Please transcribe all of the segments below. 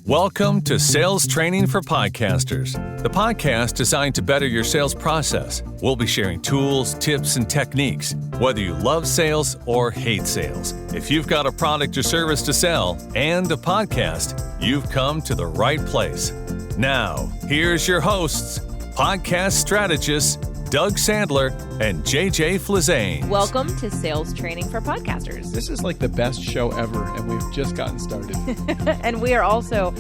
Welcome to Sales Training for Podcasters, the podcast designed to better your sales process. We'll be sharing tools, tips, and techniques, whether you love sales or hate sales. If you've got a product or service to sell and a podcast, you've come to the right place. Now, here's your hosts, podcast strategists, Doug Sandler and JJ Flizanes. Welcome to Sales Training for Podcasters. This is like the best show ever, and we've just gotten started. And we are also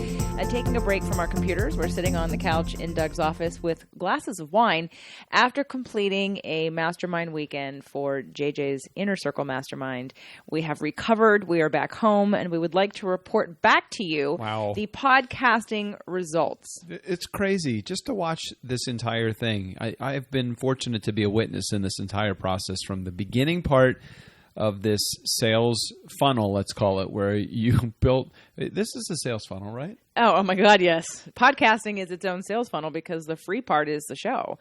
taking a break from our computers. We're sitting on the couch in Doug's office with glasses of wine after completing a mastermind weekend for JJ's Inner Circle Mastermind. We have recovered. We are back home, and we would like to report back to you the podcasting results. It's crazy just to watch this entire thing. I've been fortunate to be a witness in this entire process from the beginning part of this sales funnel, let's call it, where you built – this is a sales funnel, right? Oh my God, yes. Podcasting is its own sales funnel because the free part is the show.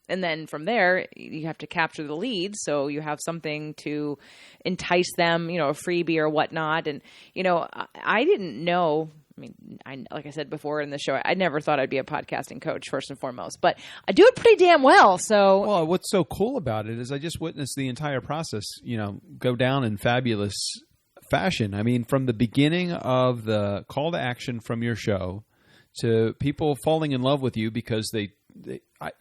And then from there, you have to capture the leads, so you have something to entice them, a freebie or whatnot. And, I didn't know – like I said before in the show, I never thought I'd be a podcasting coach first and foremost, but I do it pretty damn well. Well, what's so cool about it is I just witnessed the entire process, go down in fabulous fashion. I mean, from the beginning of the call to action from your show to people falling in love with you because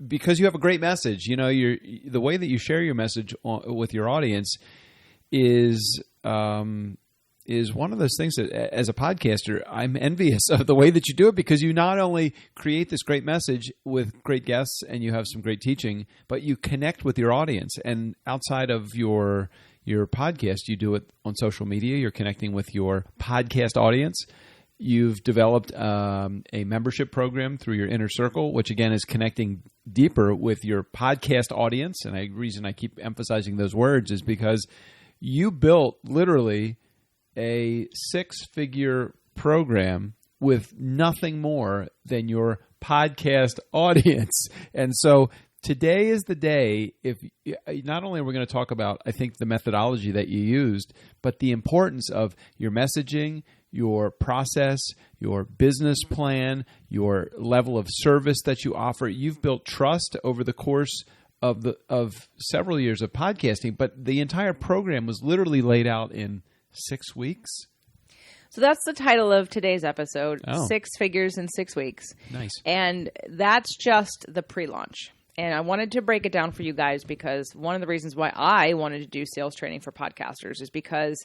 because you have a great message. The way that you share your message with your audience is one of those things that, as a podcaster, I'm envious of the way that you do it, because you not only create this great message with great guests and you have some great teaching, but you connect with your audience. And outside of your podcast, you do it on social media. You're connecting with your podcast audience. You've developed a membership program through your Inner Circle, which again is connecting deeper with your podcast audience. And the reason I keep emphasizing those words is because you built literally a six-figure program with nothing more than your podcast audience. And so today is the day. If not only are we going to talk about, I think, the methodology that you used, but the importance of your messaging, your process, your business plan, your level of service that you offer. You've built trust over the course of several years of podcasting, but the entire program was literally laid out in 6 weeks. So that's the title of today's episode, Oh. 6 Figures in 6 Weeks. Nice. And that's just the pre-launch. And I wanted to break it down for you guys because one of the reasons why I wanted to do sales training for podcasters is because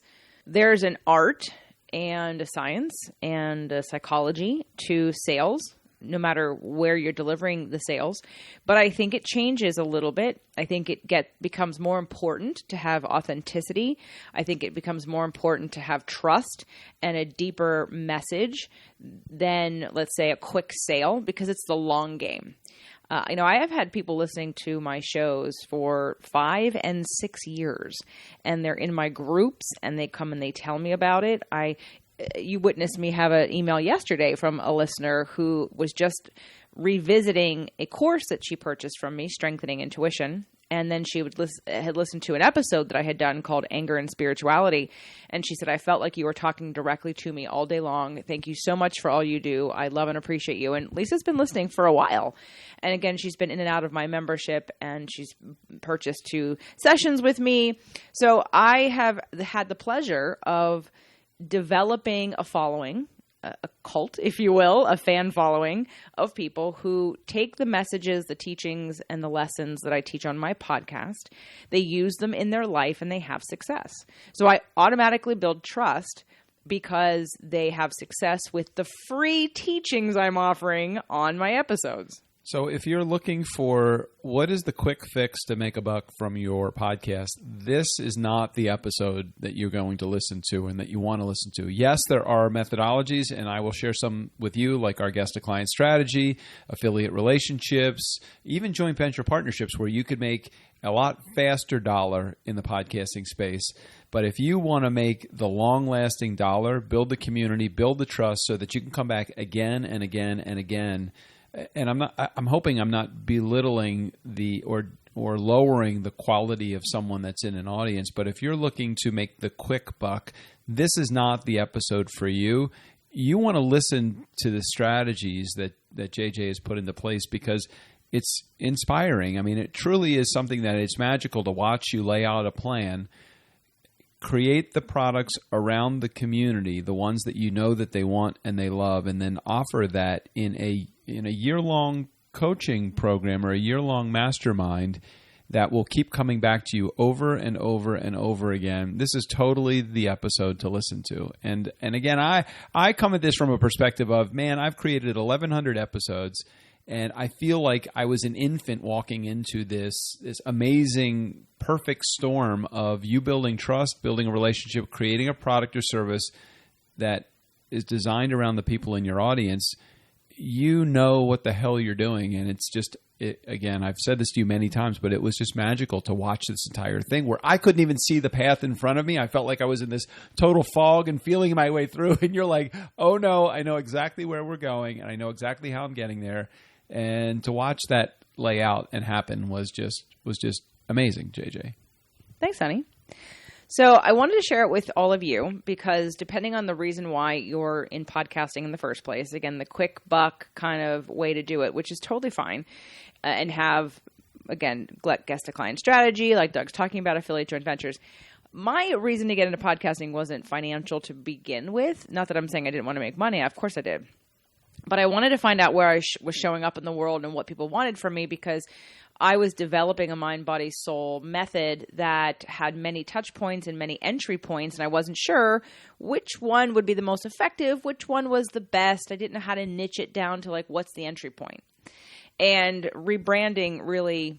there's an art and a science and a psychology to sales, no matter where you're delivering the sales. But I think it changes a little bit. I think it becomes more important to have authenticity. I think it becomes more important to have trust and a deeper message than, let's say, a quick sale, because it's the long game. I have had people listening to my shows for 5 and 6 years, and they're in my groups, and they come and they tell me about it. You witnessed me have an email yesterday from a listener who was just revisiting a course that she purchased from me, Strengthening Intuition. And then she had listened to an episode that I had done called Anger and Spirituality. And she said, I felt like you were talking directly to me all day long. Thank you so much for all you do. I love and appreciate you. And Lisa's been listening for a while. And again, she's been in and out of my membership, and she's purchased 2 sessions with me. So I have had the pleasure of developing a following, a cult, if you will, a fan following of people who take the messages, the teachings, and the lessons that I teach on my podcast. They use them in their life and they have success. So I automatically build trust because they have success with the free teachings I'm offering on my episodes. So if you're looking for what is the quick fix to make a buck from your podcast, this is not the episode that you're going to listen to and that you want to listen to. Yes, there are methodologies, and I will share some with you, like our guest-to-client strategy, affiliate relationships, even joint venture partnerships, where you could make a lot faster dollar in the podcasting space. But if you want to make the long-lasting dollar, build the community, build the trust so that you can come back again and again and again. And I'm hoping I'm not belittling or lowering the quality of someone that's in an audience. But if you're looking to make the quick buck, this is not the episode for you. you want to listen to the strategies that JJ has put into place because it's inspiring. I mean, it truly is something that it's magical to watch you lay out a plan, create the products around the community, the ones that you know that they want and they love, and then offer that in a year-long coaching program or a year-long mastermind that will keep coming back to you over and over and over again. This is totally the episode to listen to. And again, I come at this from a perspective of, man, I've created 1,100 episodes, and I feel like I was an infant walking into this amazing, perfect storm of you building trust, building a relationship, creating a product or service that is designed around the people in your audience. You know what the hell you're doing, and it's just, again, I've said this to you many times, but it was just magical to watch this entire thing where I couldn't even see the path in front of me. I felt like I was in this total fog and feeling my way through, and you're like, oh no, I know exactly where we're going, and I know exactly how I'm getting there. And to watch that lay out and happen was just amazing, JJ. Thanks, honey. So I wanted to share it with all of you because depending on the reason why you're in podcasting in the first place, again, the quick buck kind of way to do it, which is totally fine, and have, again, guest to client strategy, like Doug's talking about, affiliate joint ventures. My reason to get into podcasting wasn't financial to begin with. Not that I'm saying I didn't want to make money. Of course I did. But I wanted to find out where I was showing up in the world and what people wanted from me because I was developing a mind, body, soul method that had many touch points and many entry points, and I wasn't sure which one would be the most effective, which one was the best. I didn't know how to niche it down to like what's the entry point. And rebranding really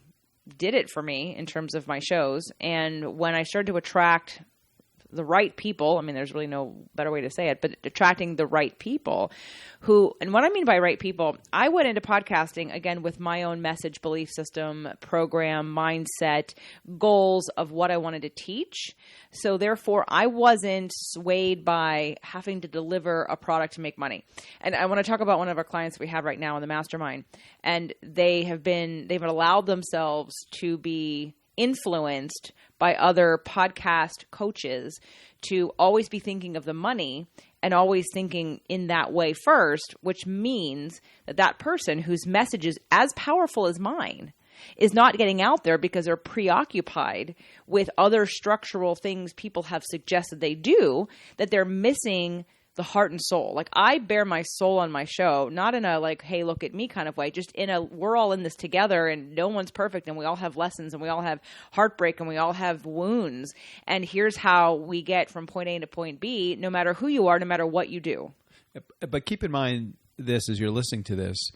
did it for me in terms of my shows. And when I started to attract the right people, I mean, there's really no better way to say it, but attracting the right people who, and what I mean by right people, I went into podcasting again with my own message, belief system, program, mindset, goals of what I wanted to teach. So therefore I wasn't swayed by having to deliver a product to make money. And I want to talk about one of our clients we have right now in the mastermind, and they've allowed themselves to be influenced by other podcast coaches to always be thinking of the money and always thinking in that way first, which means that person whose message is as powerful as mine is not getting out there because they're preoccupied with other structural things people have suggested they do, that they're missing the heart and soul. Like, I bear my soul on my show, not in a like, hey, look at me kind of way, just in a, we're all in this together and no one's perfect and we all have lessons and we all have heartbreak and we all have wounds. And here's how we get from point A to point B, no matter who you are, no matter what you do. But keep in mind this as you're listening to this.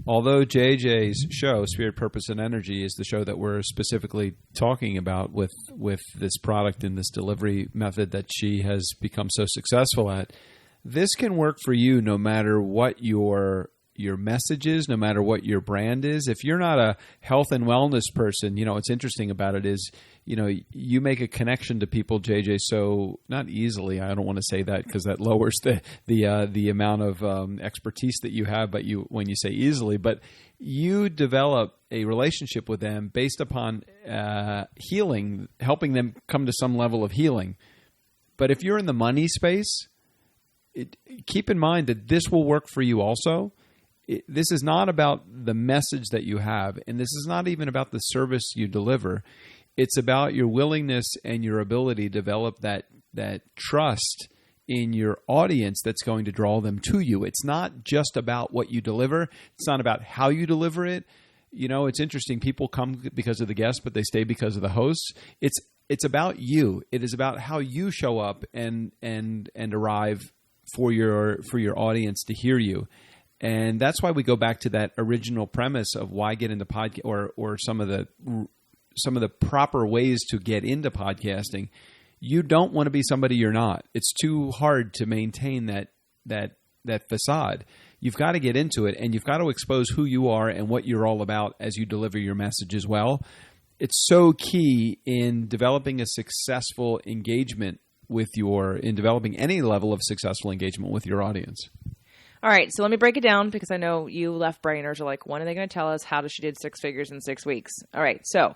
Although JJ's show, Spirit, Purpose, and Energy, is the show that we're specifically talking about with this product and this delivery method that she has become so successful at, this can work for you no matter what your message is, no matter what your brand is. If you're not a health and wellness person, what's interesting about it is, you make a connection to people, JJ, so not easily. I don't want to say that because that lowers the amount of expertise that you have. But when you say easily, but you develop a relationship with them based upon healing, helping them come to some level of healing. But if you're in the money space, keep in mind that this will work for you also. This is not about the message that you have, and this is not even about the service you deliver. It's about your willingness and your ability to develop that trust in your audience that's going to draw them to you. It's not just about what you deliver. It's not about how you deliver it. It's interesting. People come because of the guests, but they stay because of the hosts. It's about you. It is about how you show up and arrive for your audience to hear you. And that's why we go back to that original premise of why get into podcast, or some of the proper ways to get into podcasting. You don't want to be somebody you're not. It's too hard to maintain that facade. You've got to get into it, and you've got to expose who you are and what you're all about as you deliver your message as well. It's so key in developing a successful engagement in developing any level of successful engagement with your audience. All right, so let me break it down because I know you left-brainers are like, when are they going to tell us how she did 6 figures in 6 weeks? All right, so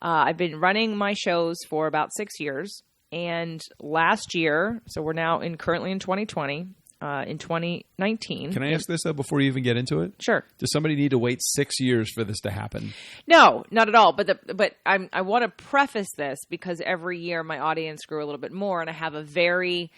I've been running my shows for about 6 years, and last year, so we're now currently in 2020, in 2019. Can I ask this, though, before you even get into it? Sure. Does somebody need to wait 6 years for this to happen? No, not at all. But I want to preface this because every year my audience grew a little bit more, and I have a very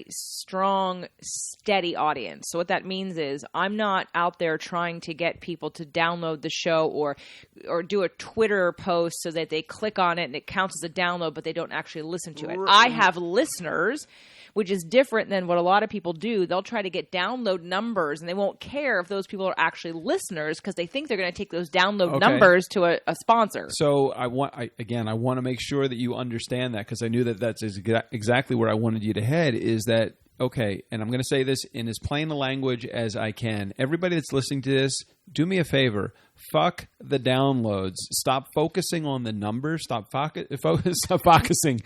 strong, steady audience. So what that means is I'm not out there trying to get people to download the show or do a Twitter post so that they click on it and it counts as a download, but they don't actually listen to it. I have listeners, which is different than what a lot of people do. They'll try to get download numbers, and they won't care if those people are actually listeners because they think they're going to take those download numbers to a sponsor. So I want to make sure that you understand that, because I knew that that's exactly where I wanted you to head, is that, okay, and I'm going to say this in as plain a language as I can. Everybody that's listening to this, do me a favor. Fuck the downloads. Stop focusing on the numbers. Stop focusing. Stop focusing.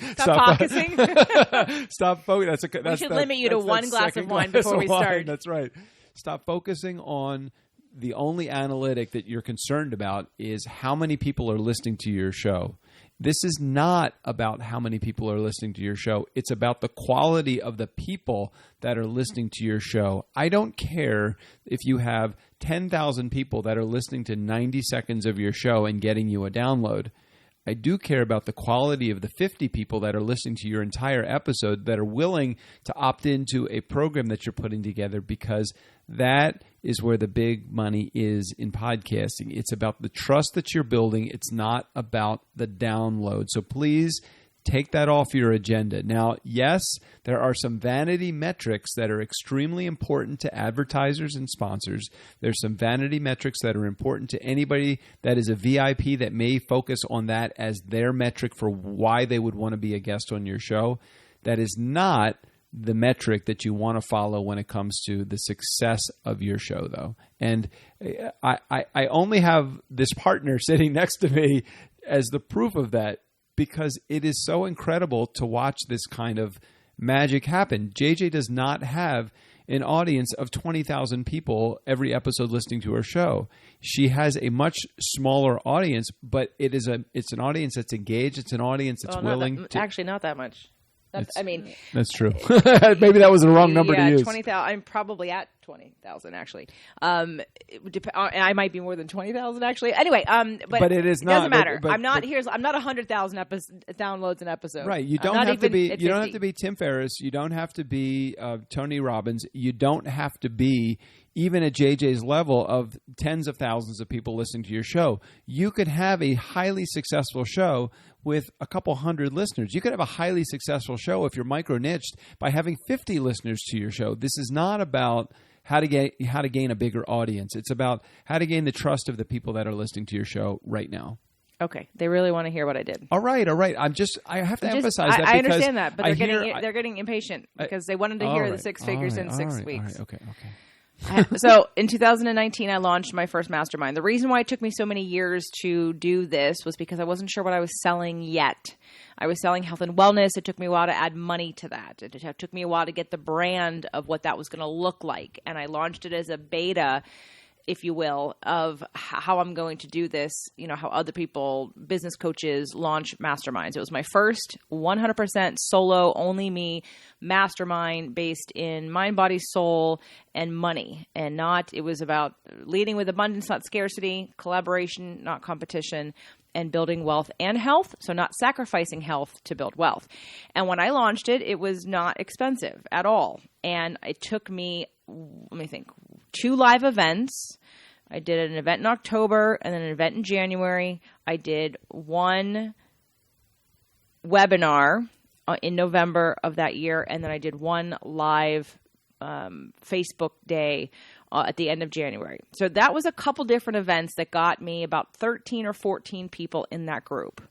Stop focusing. We should limit you to one glass of wine before we start. That's right. Stop focusing on the only analytic that you're concerned about is how many people are listening to your show. This is not about how many people are listening to your show. It's about the quality of the people that are listening to your show. I don't care if you have 10,000 people that are listening to 90 seconds of your show and getting you a download. I do care about the quality of the 50 people that are listening to your entire episode that are willing to opt into a program that you're putting together, because that is where the big money is in podcasting. It's about the trust that you're building. It's not about the download. So please take that off your agenda. Now, yes, there are some vanity metrics that are extremely important to advertisers and sponsors. There's some vanity metrics that are important to anybody that is a VIP that may focus on that as their metric for why they would want to be a guest on your show. That is not the metric that you want to follow when it comes to the success of your show, though. And I only have this partner sitting next to me as the proof of that, because it is so incredible to watch this kind of magic happen. JJ does not have an audience of 20,000 people every episode listening to her show. She has a much smaller audience, but it's an audience that's engaged. It's an audience that's willing to... Actually, not that much. That's true. Maybe that was the wrong number to use. 20,000. I'm probably at 20,000 actually. I might be more than 20,000 actually. Anyway, but it is not. It doesn't matter. I'm not 100,000 downloads an episode. Right. You don't have to be. You don't have to be Tim Ferriss. You don't have to be Tony Robbins. You don't have to be even at JJ's level of tens of thousands of people listening to your show. You could have a highly successful show with a couple hundred listeners. You could have a highly successful show if you're micro-niched by having 50 listeners to your show. This is not about how to gain a bigger audience. It's about how to gain the trust of the people that are listening to your show right now. Okay. They really want to hear what I did. All right. I have to emphasize that. I understand that, but they're getting impatient because they wanted to hear the six figures in 6 weeks. Okay. So in 2019, I launched my first mastermind. The reason why it took me so many years to do this was because I wasn't sure what I was selling yet. I was selling health and wellness. It took me a while to add money to that. It took me a while to get the brand of what that was going to look like. And I launched it as a beta, if you will, of how I'm going to do this, how other people, business coaches, launch masterminds. It was my first 100% solo, only me mastermind based in mind, body, soul, and money. It was about leading with abundance, not scarcity, collaboration, not competition, and building wealth and health. So not sacrificing health to build wealth. And when I launched it, it was not expensive at all. And it took me, 2 live events. I did an event in October and then an event in January. I did 1 webinar in November of that year, and then I did 1 live Facebook day at the end of January. So that was a couple different events that got me about 13 or 14 people in that group.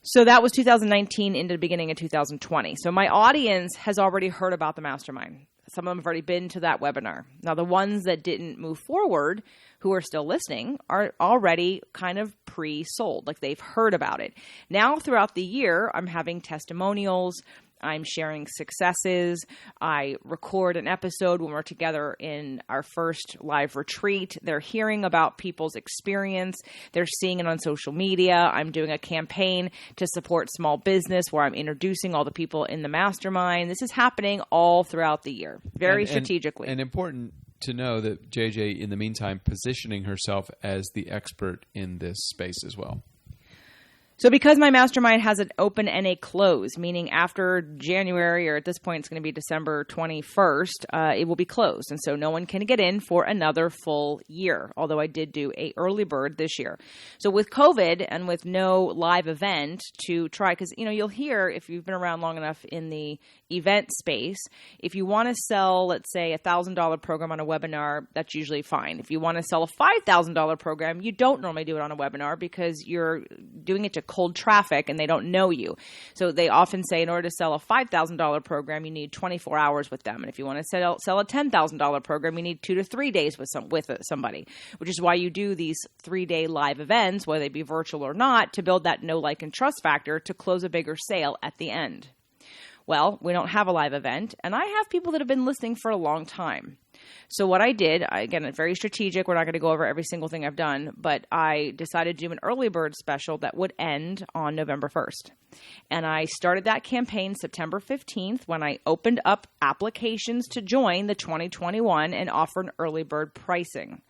So that was 2019 into the beginning of 2020. So my audience has already heard about the mastermind. Some of them have already been to that webinar. Now, the ones that didn't move forward, who are still listening, are already kind of pre-sold. Like they've heard about it. Now, throughout the year, I'm having testimonials. I'm sharing successes. I record an episode when we're together in our first live retreat. They're hearing about people's experience. They're seeing it on social media. I'm doing a campaign to support small business where I'm introducing all the people in the mastermind. This is happening all throughout the year, very strategically. And important to know that JJ, in the meantime, positioning herself as the expert in this space as well. So because my mastermind has an open and a close, meaning after January, or at this point it's going to be December 21st, it will be closed. And so no one can get in for another full year, although I did do a early bird this year. So with COVID and with no live event to try, because you'll hear, if you've been around long enough in the event space, if you want to sell, let's say, $1,000 program on a webinar, that's usually fine. If you want to sell a $5,000 program, you don't normally do it on a webinar because you're doing it to cold traffic and they don't know you. So they often say in order to sell a $5,000 program, you need 24 hours with them. And if you want to sell a $10,000 program, you need 2 to 3 days with somebody, which is why you do these 3-day live events, whether they be virtual or not, to build that know, like, and trust factor to close a bigger sale at the end. Well, we don't have a live event, and I have people that have been listening for a long time. So what I did, again, it's very strategic. We're not going to go over every single thing I've done, but I decided to do an early bird special that would end on November 1st. And I started that campaign September 15th when I opened up applications to join the 2021 and offered early bird pricing.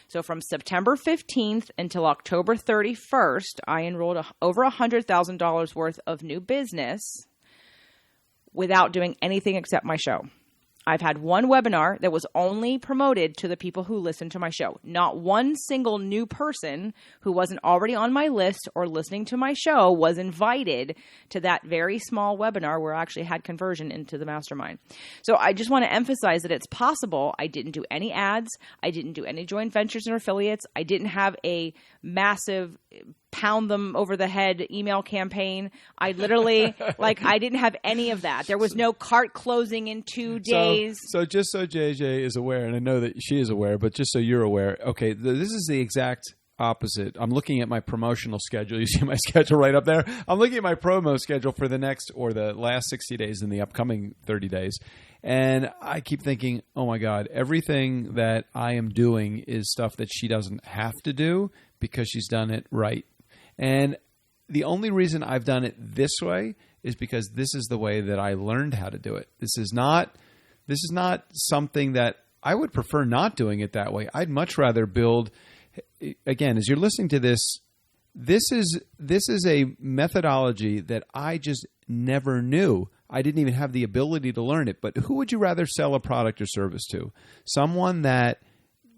So from September 15th until October 31st, I enrolled over $100,000 worth of new business without doing anything except my show. I've had one webinar that was only promoted to the people who listened to my show. Not one single new person who wasn't already on my list or listening to my show was invited to that very small webinar where I actually had conversion into the mastermind. So I just want to emphasize that it's possible. I didn't do any ads. I didn't do any joint ventures or affiliates. I didn't have a massive pound them over the head email campaign. I literally, I didn't have any of that. There was no cart closing in 2 days. So just so JJ is aware, and I know that she is aware, but just so you're aware, okay, this is the exact opposite. I'm looking at my promotional schedule. You see my schedule right up there? I'm looking at my promo schedule for the next or the last 60 days and the upcoming 30 days. And I keep thinking, oh my God, everything that I am doing is stuff that she doesn't have to do because she's done it right. And the only reason I've done it this way is because this is the way that I learned how to do it. This is not something that I would prefer not doing it that way. I'd much rather build, again, as you're listening to this is a methodology that I just never knew. I didn't even have the ability to learn it. But who would you rather sell a product or service to? Someone that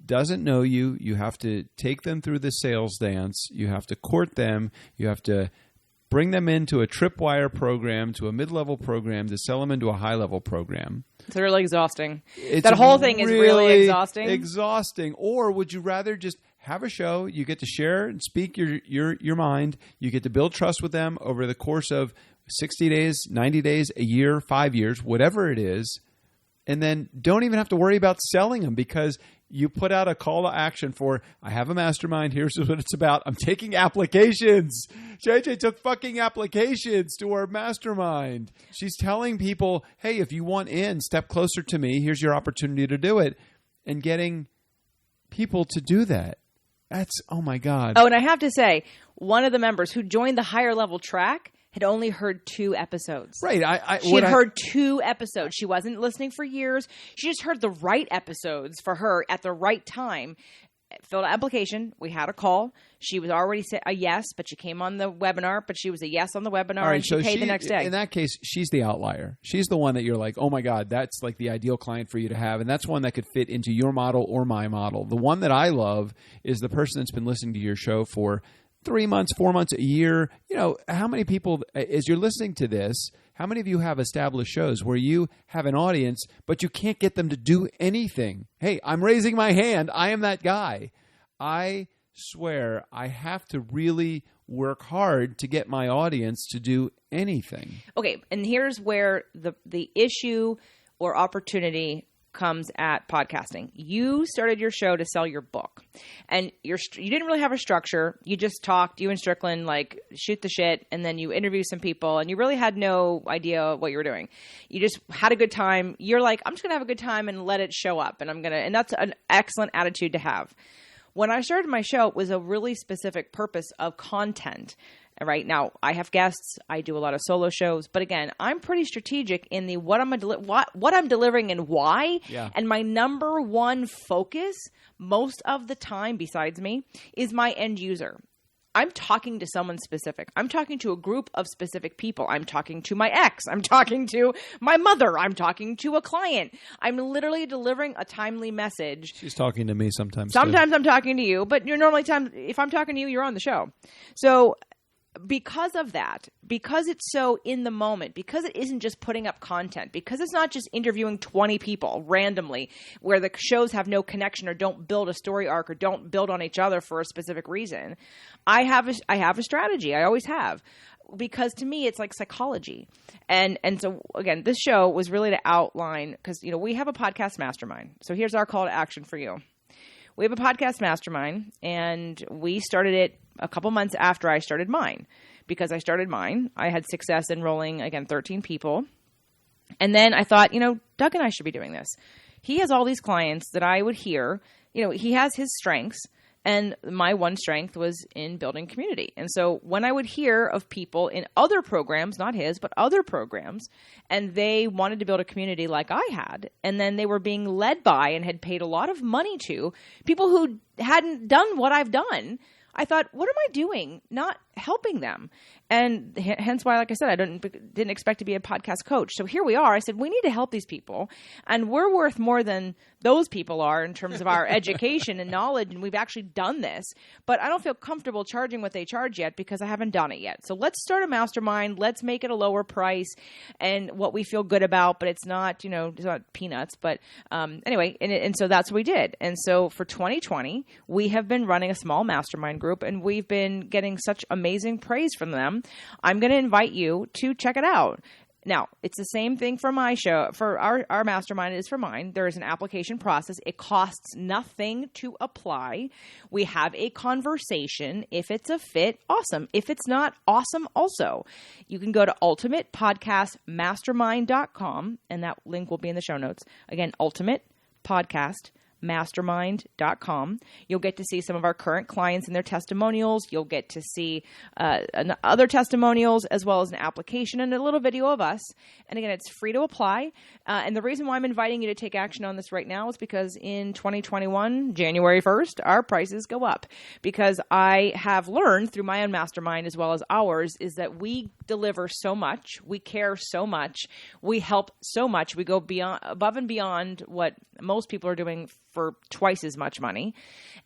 doesn't know you. You have to take them through the sales dance. You have to court them. You have to bring them into a tripwire program, to a mid-level program, to sell them into a high-level program. It's really exhausting. That whole thing is really exhausting. Exhausting. Or would you rather just have a show? You get to share and speak your mind. You get to build trust with them over the course of 60 days, 90 days, a year, 5 years, whatever it is. And then don't even have to worry about selling them because you put out a call to action for, I have a mastermind. Here's what it's about. I'm taking applications. JJ took fucking applications to our mastermind. She's telling people, hey, if you want in, step closer to me. Here's your opportunity to do it. And getting people to do that. That's, oh my God. Oh, and I have to say, one of the members who joined the higher level track had only heard 2 episodes. Right. She had heard 2 episodes. She wasn't listening for years. She just heard the right episodes for her at the right time. Filled out an application. We had a call. She was already a yes, but she came on the webinar, but she was a yes on the webinar, and she paid the next day. In that case, she's the outlier. She's the one that you're like, oh my God, that's like the ideal client for you to have. And that's one that could fit into your model or my model. The one that I love is the person that's been listening to your show for 3 months, 4 months, a year. How many people, as you're listening to this, how many of you have established shows where you have an audience, but you can't get them to do anything? Hey, I'm raising my hand. I am that guy. I swear I have to really work hard to get my audience to do anything. Okay, and here's where the issue or opportunity comes at podcasting. You started your show to sell your book, and you didn't really have a structure. You just talked, you and Strickland, like shoot the shit, and then you interview some people, and you really had no idea what you were doing. You just had a good time. You're like, I'm just going to have a good time and let it show up, and that's an excellent attitude to have. When I started my show, it was a really specific purpose of content. Right now, I have guests. I do a lot of solo shows, but again, I'm pretty strategic in the what I'm delivering and why. Yeah. And my number one focus, most of the time, besides me, is my end user. I'm talking to someone specific. I'm talking to a group of specific people. I'm talking to my ex. I'm talking to my mother. I'm talking to a client. I'm literally delivering a timely message. She's talking to me sometimes. Sometimes I'm talking to you, but you're normally if I'm talking to you, you're on the show. So because of that, because it's so in the moment, because it isn't just putting up content, because it's not just interviewing 20 people randomly where the shows have no connection or don't build a story arc or don't build on each other for a specific reason, I have a strategy. I always have. Because to me, it's like psychology. And so, again, this show was really to outline, because, we have a podcast mastermind. So here's our call to action for you. We have a podcast mastermind, and we started it a couple months after I started mine. Because I started mine, I had success enrolling, again, 13 people. And then I thought, Doug and I should be doing this. He has all these clients that I would hear. He has his strengths. And my one strength was in building community. And so when I would hear of people in other programs, not his, but other programs, and they wanted to build a community like I had, and then they were being led by and had paid a lot of money to people who hadn't done what I've done, I thought, what am I doing? Not helping them. And hence why, like I said, I didn't expect to be a podcast coach. So here we are. I said, we need to help these people. And we're worth more than those people are in terms of our education and knowledge. And we've actually done this. But I don't feel comfortable charging what they charge yet because I haven't done it yet. So let's start a mastermind. Let's make it a lower price and what we feel good about. But it's not, it's not peanuts. But anyway, and so that's what we did. And so for 2020, we have been running a small mastermind group. And we've been getting such amazing praise from them. I'm going to invite you to check it out. Now, it's the same thing for my show. For our mastermind is for mine. There is an application process. It costs nothing to apply. We have a conversation. If it's a fit, awesome. If it's not, awesome also. You can go to ultimatepodcastmastermind.com, and that link will be in the show notes. Again, ultimatepodcastmastermind.com. You'll get to see some of our current clients and their testimonials. You'll get to see other testimonials as well as an application and a little video of us. And again, it's free to apply. And the reason why I'm inviting you to take action on this right now is because in 2021, January 1st, our prices go up. Because I have learned through my own mastermind as well as ours is that we deliver so much. We care so much. We help so much. We go above and beyond what most people are doing for twice as much money.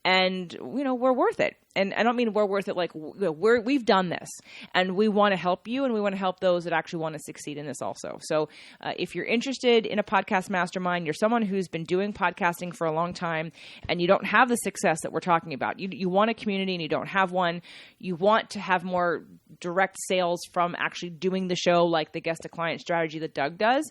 And, we're worth it. And I don't mean we're worth it like we've done this and we want to help you and we want to help those that actually want to succeed in this also. So if you're interested in a podcast mastermind, you're someone who's been doing podcasting for a long time and you don't have the success that we're talking about. You want a community and you don't have one. You want to have more direct sales from actually doing the show like the guest to client strategy that Doug does.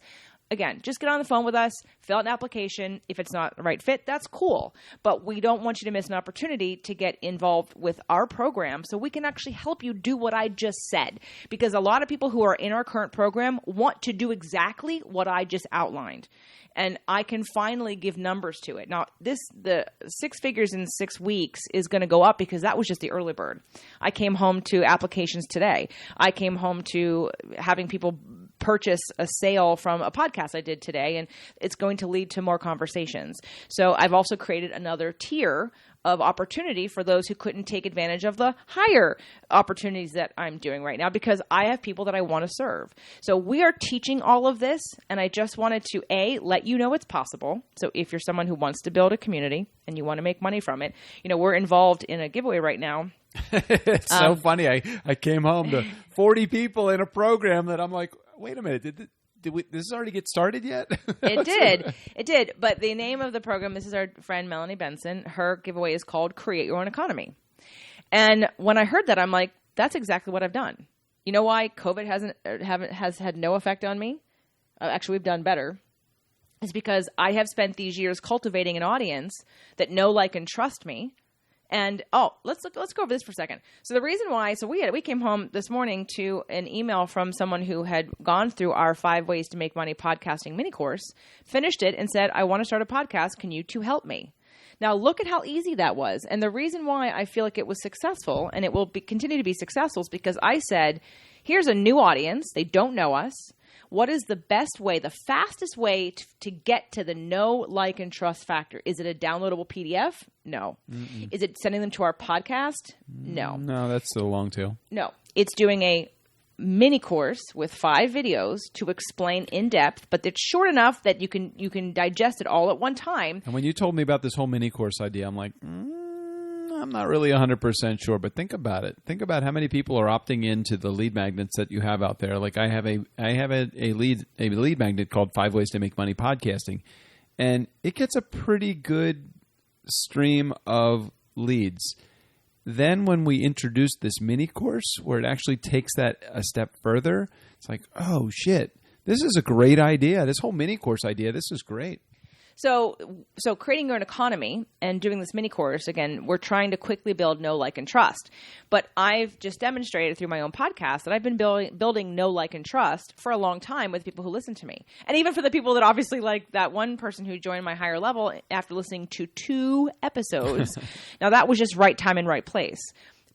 Again, just get on the phone with us, fill out an application. If it's not the right fit, that's cool. But we don't want you to miss an opportunity to get involved with our program so we can actually help you do what I just said. Because a lot of people who are in our current program want to do exactly what I just outlined. And I can finally give numbers to it. Now, the 6 figures in 6 weeks is going to go up because that was just the early bird. I came home to applications today. I came home to having people purchase a sale from a podcast I did today, and it's going to lead to more conversations. So I've also created another tier of opportunity for those who couldn't take advantage of the higher opportunities that I'm doing right now because I have people that I want to serve. So we are teaching all of this, and I just wanted to, let you know it's possible. So if you're someone who wants to build a community and you want to make money from it, we're involved in a giveaway right now. It's so funny. I came home to 40 people in a program that I'm like, wait a minute, did this already get started yet? It did. But the name of the program, this is our friend Melanie Benson. Her giveaway is called Create Your Own Economy. And when I heard that, I'm like, that's exactly what I've done. You know why COVID has had no effect on me? Actually, we've done better. is because I have spent these years cultivating an audience that know, like, and trust me. And let's go over this for a second. So the reason why, we came home this morning to an email from someone who had gone through our 5 Ways to Make Money podcasting mini course, finished it, and said, "I want to start a podcast. Can you two help me?" Now look at how easy that was. And the reason why I feel like it was successful, and it will continue to be successful, is because I said, here's a new audience. They don't know us. What is the best way, the fastest way to get to the know, like, and trust factor? Is it a downloadable PDF? No. Mm-mm. Is it sending them to our podcast? No. No, that's still a long tail. No. It's doing a mini course with 5 videos to explain in depth, but it's short enough that you can digest it all at one time. And when you told me about this whole mini course idea, I'm like, I'm not really 100% sure, but think about it. Think about how many people are opting into the lead magnets that you have out there. Like I have a lead magnet called 5 Ways to Make Money Podcasting, and it gets a pretty good stream of leads. Then when we introduce this mini course where it actually takes that a step further, it's like, oh shit, this is a great idea. This whole mini course idea, this is great. So creating your own economy and doing this mini course, again, we're trying to quickly build know, like, and trust. But I've just demonstrated through my own podcast that I've been building know, like, and trust for a long time with people who listen to me. And even for the people that obviously, like that one person who joined my higher level after listening to 2 episodes. Now that was just right time and right place.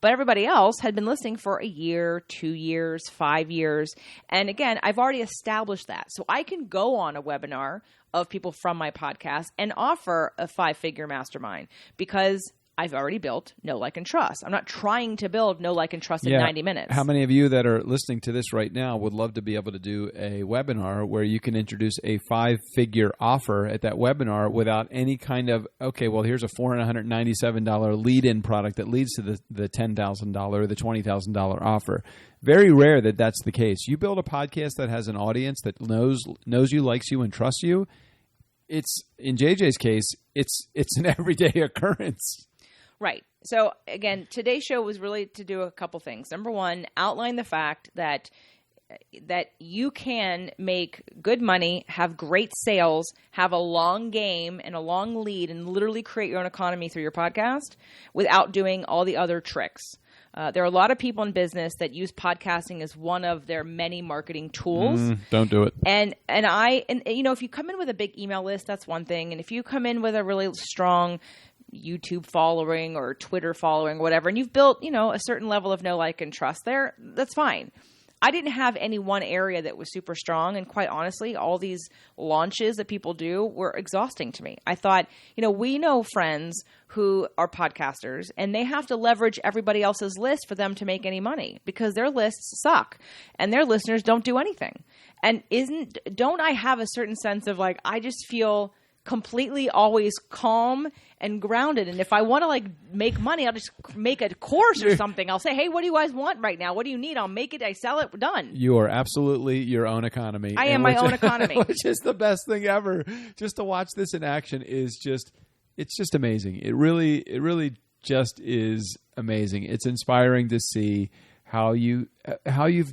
But everybody else had been listening for a year, 2 years, 5 years. And again, I've already established that. So I can go on a webinar of people from my podcast and offer a 5-figure mastermind because I've already built know, like, and trust. I'm not trying to build know, like, and trust in 90 minutes. How many of you that are listening to this right now would love to be able to do a webinar where you can introduce a 5-figure offer at that webinar without any kind of, okay, well, here's a $497 lead-in product that leads to the $10,000 or the $20,000 offer. Very rare that that's the case. You build a podcast that has an audience that knows you, likes you, and trusts you. It's, in JJ's case, it's an everyday occurrence. Right. So again, today's show was really to do a couple things. Number one, outline the fact that you can make good money, have great sales, have a long game and a long lead, and literally create your own economy through your podcast without doing all the other tricks. There are a lot of people in business that use podcasting as one of their many marketing tools. Don't do it. And you know, if you come in with a big email list, that's one thing. And if you come in with a really strong YouTube following or Twitter following or whatever, and you've built, you know, a certain level of know, like, and trust there, that's fine. I didn't have any one area that was super strong. And quite honestly, all these launches that people do were exhausting to me. I thought, you know, we know friends who are podcasters and they have to leverage everybody else's list for them to make any money because their lists suck and their listeners don't do anything. And don't I have a certain sense of like, I just feel completely always calm and grounded. And if I want to like make money, I'll just make a course or something. I'll say, hey, what do you guys want right now? What do you need? I'll make it. I sell it. We're done. You are absolutely your own economy. I am my own economy. Which is the best thing ever. Just to watch this in action is it's just amazing. It really just is amazing. It's inspiring to see how you've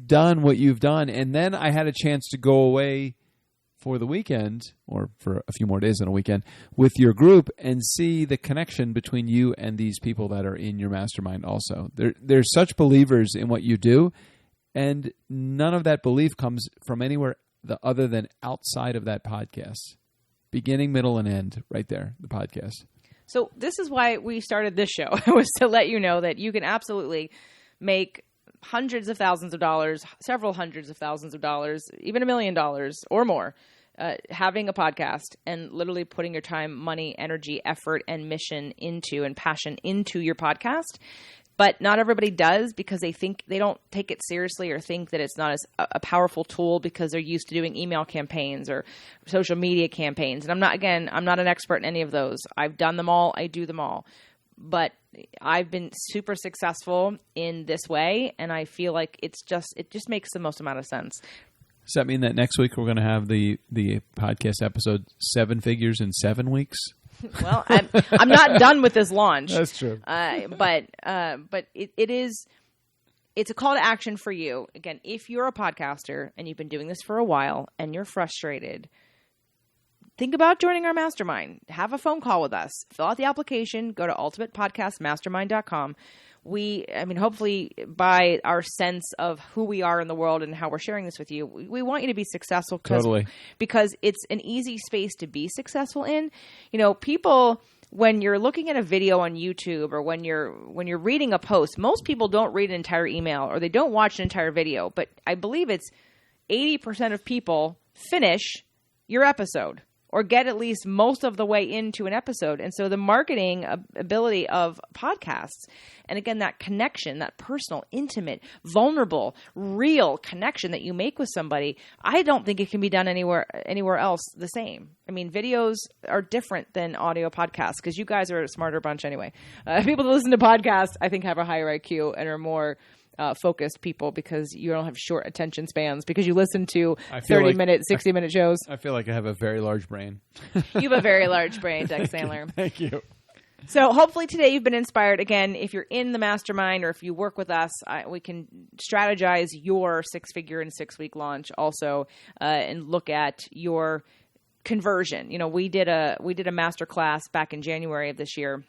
done what you've done. And then I had a chance to go away for the weekend, or for a few more days than a weekend, with your group and see the connection between you and these people that are in your mastermind also. They're such believers in what you do, and none of that belief comes from anywhere other than outside of that podcast. Beginning, middle, and end, right there, the podcast. So this is why we started this show, was to let you know that you can absolutely make hundreds of thousands of dollars, several hundreds of thousands of dollars, even $1 million or more, having a podcast and literally putting your time, money, energy, effort, and mission into and passion into your podcast. But not everybody does because they don't take it seriously or think that it's not as a powerful tool because they're used to doing email campaigns or social media campaigns. And I'm not an expert in any of those. I've done them all. I do them all. But I've been super successful in this way, and I feel like it just makes the most amount of sense. Does that mean that next week we're going to have the podcast episode 7 figures in 7 weeks? Well, I'm not done with this launch. That's true. But it's a call to action for you. Again, if you're a podcaster and you've been doing this for a while and you're frustrated, think about joining our mastermind. Have a phone call with us. Fill out the application. Go to ultimatepodcastmastermind.com. Hopefully by our sense of who we are in the world and how we're sharing this with you, we want you to be successful because it's an easy space to be successful in. People, when you're looking at a video on YouTube or when you're reading a post, most people don't read an entire email or they don't watch an entire video. But I believe it's 80% of people finish your episode or get at least most of the way into an episode. And so the marketing ability of podcasts, and again, that connection, that personal, intimate, vulnerable, real connection that you make with somebody, I don't think it can be done anywhere else the same. I mean, videos are different than audio podcasts because you guys are a smarter bunch anyway. People that listen to podcasts, I think, have a higher IQ and are more focused people because you don't have short attention spans because you listen to 30-minute, 60-minute shows. I feel like I have a very large brain. You have a very large brain, Doug Sandler. Thank you. So hopefully today you've been inspired. Again, if you're in the mastermind or if you work with us, we can strategize your 6-figure and 6-week launch also and look at your conversion. We did a master class back in January of this year.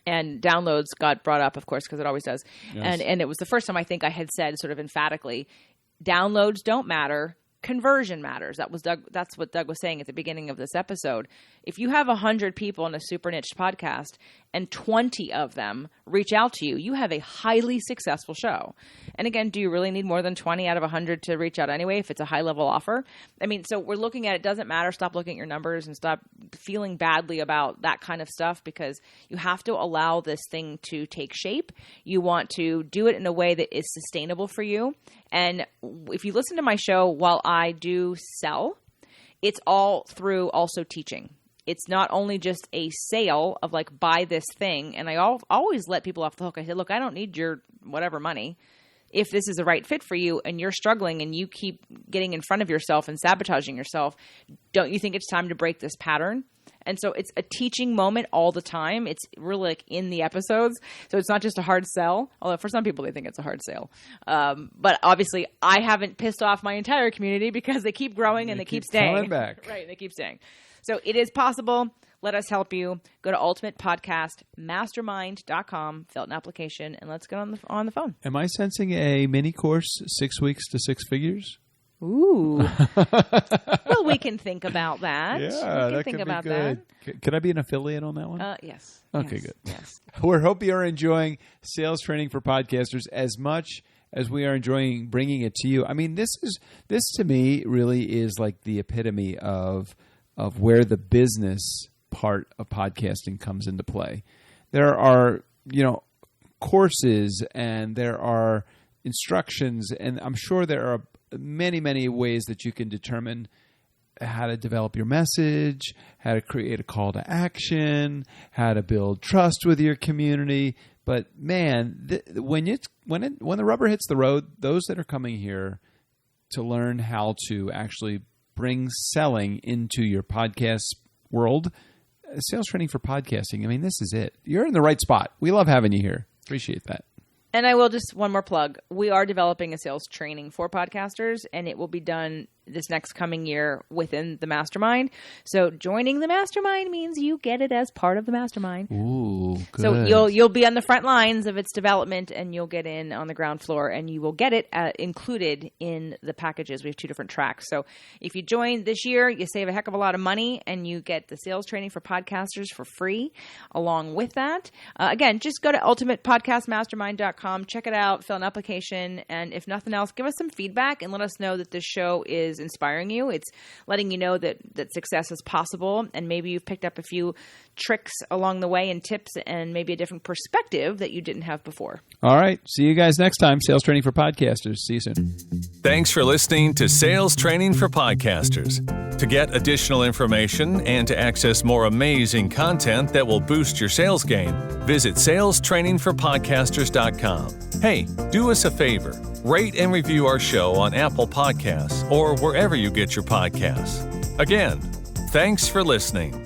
And downloads got brought up, of course, because it always does. Yes. And it was the first time I think I had said sort of emphatically, downloads don't matter. Conversion matters. That's what Doug was saying at the beginning of this episode. If you have 100 people in a super niche podcast and 20 of them reach out to you, you have a highly successful show. And again, do you really need more than 20 out of 100 to reach out anyway if it's a high level offer? I mean, so we're looking at it doesn't matter. Stop looking at your numbers and stop feeling badly about that kind of stuff because you have to allow this thing to take shape. You want to do it in a way that is sustainable for you. And if you listen to my show while I do sell, it's all through also teaching. It's not only just a sale of like, buy this thing. And I always let people off the hook. I said, look, I don't need your whatever money. If this is the right fit for you and you're struggling and you keep getting in front of yourself and sabotaging yourself, don't you think it's time to break this pattern? And so it's a teaching moment all the time. It's really like in the episodes. So it's not just a hard sell, although for some people they think it's a hard sale. But obviously I haven't pissed off my entire community because they keep growing and they keep staying. Coming back. Right, they keep staying. So it is possible. Let us help you. Go to ultimatepodcastmastermind.com, fill out an application, and let's get on the phone. Am I sensing a mini course, 6 weeks to 6 figures? Ooh. Well, we can think about that. Yeah, we can think about that. Could I be an affiliate on that one? Yes. Okay, yes, good. Yes. We hope you are enjoying sales training for podcasters as much as we are enjoying bringing it to you. I mean, this to me really is like the epitome of where the business part of podcasting comes into play. There are, courses and there are instructions, and I'm sure there are many, many ways that you can determine how to develop your message, how to create a call to action, how to build trust with your community. But man, when the rubber hits the road, those that are coming here to learn how to actually bring selling into your podcast world, sales training for podcasting, I mean, this is it. You're in the right spot. We love having you here. Appreciate that. And I will just one more plug. We are developing a sales training for podcasters, and it will be done this next coming year within the mastermind. So joining the mastermind means you get it as part of the mastermind. Ooh, good. So you'll be on the front lines of its development, and you'll get in on the ground floor, and you will get it included in the packages. We have 2 different tracks. So if you join this year, you save a heck of a lot of money, and you get the sales training for podcasters for free along with that. Again, just go to ultimatepodcastmastermind.com, check it out, fill an application, and if nothing else, give us some feedback and let us know that this show is inspiring you. It's letting you know that success is possible, and maybe you've picked up a few tricks along the way and tips and maybe a different perspective that you didn't have before. All right. See you guys next time. Sales Training for Podcasters. See you soon. Thanks for listening to Sales Training for Podcasters. To get additional information and to access more amazing content that will boost your sales game, visit salestrainingforpodcasters.com. Hey, do us a favor. Rate and review our show on Apple Podcasts or wherever you get your podcasts. Again, thanks for listening.